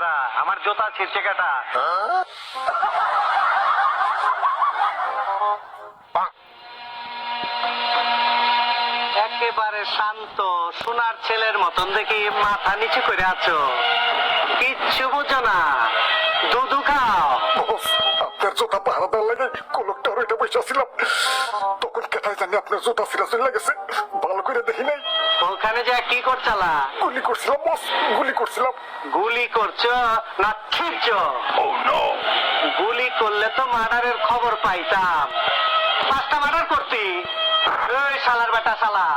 বাচ্চারা, আমার জুতা ছিঁড়ছে কেটা? একেবারে শান্ত সোনার ছেলের মতন দেখি মাথা নিচু করে আছো, কিচ্ছু বুঝো না, দুধু খাও। আপনার জুতা পাহারা দেওয়ার লাগে কোলকটা ওইটা বসেছিলাম, তখন কেটাই জানি আপনার জুতা ছিঁড়া চলে গেছে, ভালো করে দেখি নাই। ওখানে যা কি করছালা? গুলি করছিলাম বস, গুলি করছিলাম। গুলি করছো না খিরছো? গুলি করলে তো মার্ডারের খবর পাইতাম, 5টা মার্ডার করতি। ওই শালার বেটা শালা,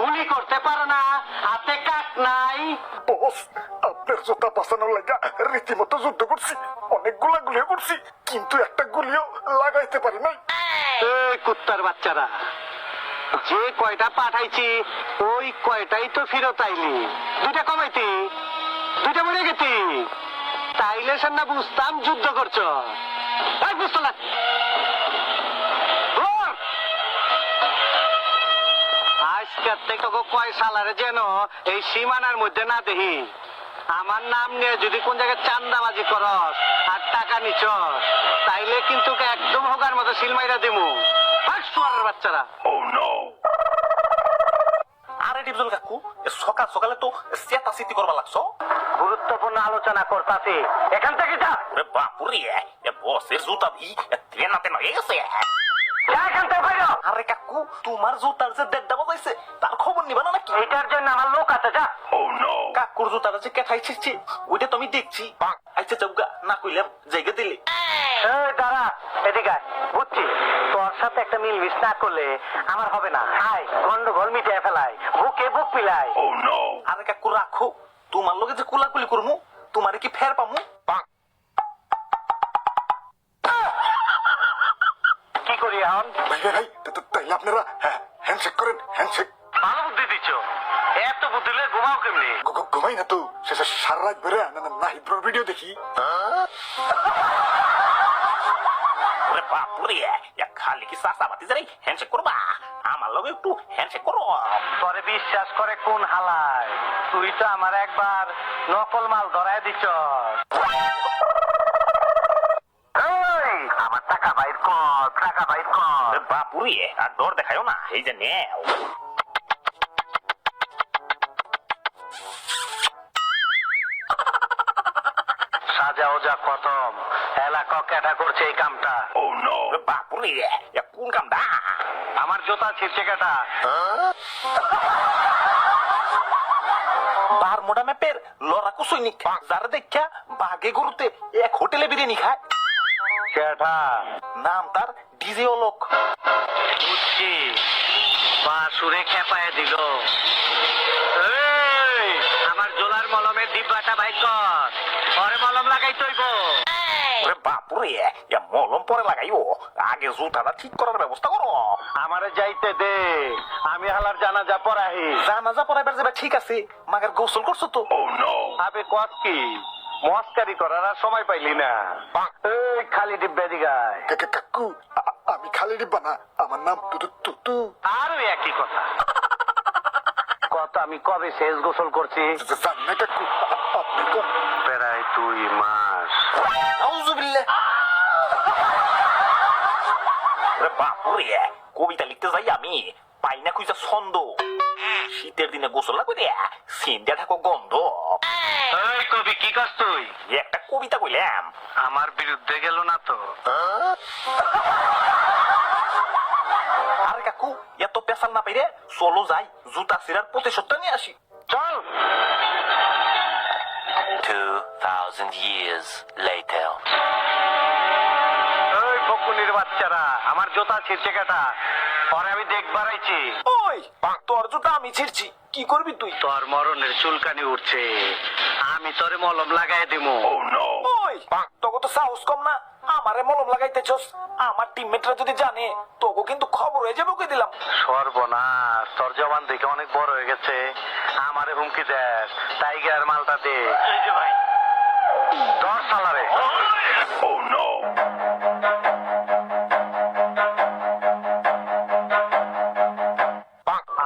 গুলি করতে পারো না, হাতে কাক নাই। বস, আপনার জুতা বাঁচানোর লাগা রীতিমতো যুদ্ধ করছি, অনেকগুলা গুলিও করছি, কিন্তু একটা গুলিও লাগাইতে পারি নাই। এই কুত্তার বাচ্চারা, যে কয়টা পাঠাইছি ওই কয়টাই তো ফেরত আইলি, 2টা কমাইতি, 2টা মরে গেতি, তাইলে সে না বুঝতাম যুদ্ধ করছো। বুঝতো না আজকের থেকে কয় সালারে যেন এই সীমানার মধ্যে না দেখি। আমার নাম নিয়ে যদি কোন জায়গায় চান্দাবাজি করস আর টাকা নিছস, তাইলে কিন্তু একদম হোগার মতো সিলমাইরা দিমু। বাচ্চারা, আরে ডিপজল কাকু, সকাল সকালে তো চেতাচিতি করবা লাগছো। গুরুত্বপূর্ণ আলোচনা করতাছি, এখান থেকে যা। বাপুরে, বসের জুতা ভি তেনাতে নয় গেছে। এখান থেকে বাইরো। আরে কাকু, তোমার জুতার যে দেড়টা বাজাইছে তার খবর নিবা না নাকি? এটার জন্য আমার লোক আছে, যা। কাকুর জুতাটা যে কেঠাই ছিঁড়ছে ওইটা তো আমি দেখছি। আচ্ছা চৌকা না কইলাম জায়গা দিলে। এই দাঁড়া, এদিকে আয়। বুঝছি তোর সাথে একটা মিলমিশ না করলে আমার হবে না। আয়, গন্ডগোল মিটিয়ে ফেলাই, বুকে বুক পিলাই। আরে কাকু রাখো, তোমার লগে যে কুলাকুলি করমু তোমারে কি ফের পামু? কি করি এখন? ভাই ভাই ভাই, তাইলে আপনারা হ্যান্ডশেক করেন, হ্যান্ডশেক। ভালো বুদ্ধি দিচ্ছ, এত বুদ্ধি দিলে ঘুমাও কেমনি? ঘুমাই না তো, শেষে সারা রাত বেড়ে নাহিব্রোর ভিডিও দেখি। ওরে বাপুরে, খালি কি সাসাবাতি যাই হ্যান্ডশেক করবা? আমার লগে একটু হ্যান্ডশেক করো। পরে বিশ্বাস করে কোন হালায়? তুই তো আমার একবার নকল মাল ধরায় দিচ্ছ। আমার টাকা বাইর কর, টাকা বাইর কর। বাপুরে, আর ডর দেখায়ও না, এই যে নেও। সাজা ওজা খতম, এলাকা কেটা করছে এই কামটা। বাপুরে, কোন কামটা? আমার জুতা ছিঁড়ছে কেটা? বারমুডা ম্যাপের লড়াকু সৈনিক যারা দেখা বাঘে গরুতে এক হোটেলে বিরিয়ানি খায়। কেটা? নাম তার ডিজে অলোক। বুঝছি, বাসুরে খেপায় দিল। এই, আমার জোলার মলমের ডিব্বাটা বাইর কর, পরে মলম লাগাই তৈব। ওরে বাপুরে, মলম পরে লাগাইও, আগে জুতাটা ঠিক করার ব্যবস্থা করো। আমারে যাইতে দে, আমি হালার জানাজা পড়াহি। জানাজা পড়াইবার যাবে ঠিক আছে, মাগের গোসল করছো তো? আবে কত কি মস্কারি করার আর সময় পাইলি না। এই খালি ডিব্বা দিগায়। কাকু, আমি খালি ডিব্বা না, আমার নাম তুতু। আরো একই কথা। কত আমি কবে শেষ গোসল করছি? জানি না কাকু, আপনি কোন? প্রায় 2 মাস। আউযুবিল্লাহ। ওরে বাপুরে, কবিতা লিখতে যাই আমি পাই না খুঁজা ছন্দ। শীতের দিনে গোসল লাগবে রে, সিন্দিয়া ঢাকো গন্ধ। এই কবি, কি কাজ তুই? একটা কবিতা কইলাম। আমার বিরুদ্ধে গেল না তো? আরে কাকু, এত পেশাল না পাইরে চলো যাই, জুতা সিরার প্রতিশোধটা নিয়ে আসি। চল। 2,000 years later. ওই বকুনির বাচ্চারা, আমার জুতা ছিঁড়ছে কেটা? পরে আমি দেখবার আইছি। ওই তোর জুতা আমি ছিড়ছি, কি করবি তুই? তোর মরণের চুলকানি উঠছে, আমি তোরে মলম লাগাই দিমু। ওই তোকে তো সাহস কম না, আমারে মলম লাগাইতেছস। আমার টিমমেটরা যদি জানে তোকে কিন্তু খবর হয়ে যাবে, ওকে দিলাম। সর্বনাশ, তোর জবান দেখে অনেক বড় হয়ে গেছে, আমারে হুমকি দেস। টাইগার মালটা দে। এই যে ভাই, তোর সালারে।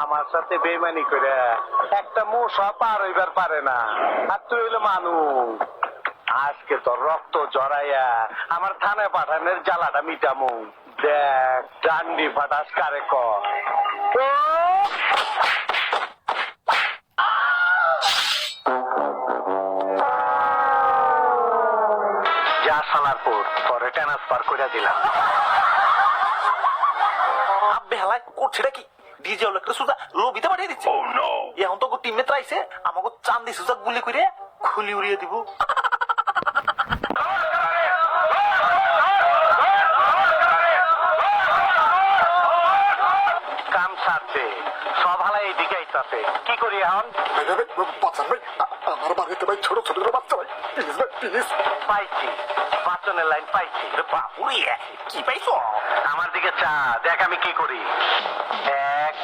আমার সাথে বেইমানি করে একটা মশা পার হইবার পারে না, আর তুই হইলো মানুষ। আজকে তো রক্ত জড়াইয়া আমার থানায় পাঠানোর জ্বালাটা মিটামু। দেখ ডান্ডি ফাটাস কারে কর। ও! যা সালারপুর পরে ট্রান্সফার করে দিলাম। আব্বে হালায় করছেটা কি? ডিজে হলো একটা সুজা লবিতে পাঠিয়ে দিচ্ছে। এখন তো টিমে ত্রাইছে আমাকে চান্দি সুজা গুলি করে খুলি উড়িয়ে দিব। কাম সারছে সব হালাই এইদিকে আইতাছে। কি করি এখন? ভাই ভাই ভাই, বাঁচান ভাই, আমার বাড়িতে ভাই ছোট ছোট বাচ্চা ভাই, প্লিজ ভাই প্লিজ। পাইছি, বাচনের লাইন পাইছি। বাপুরে কি পাইছো? আমার দিকে চা, দেখ আমি কি করি। 1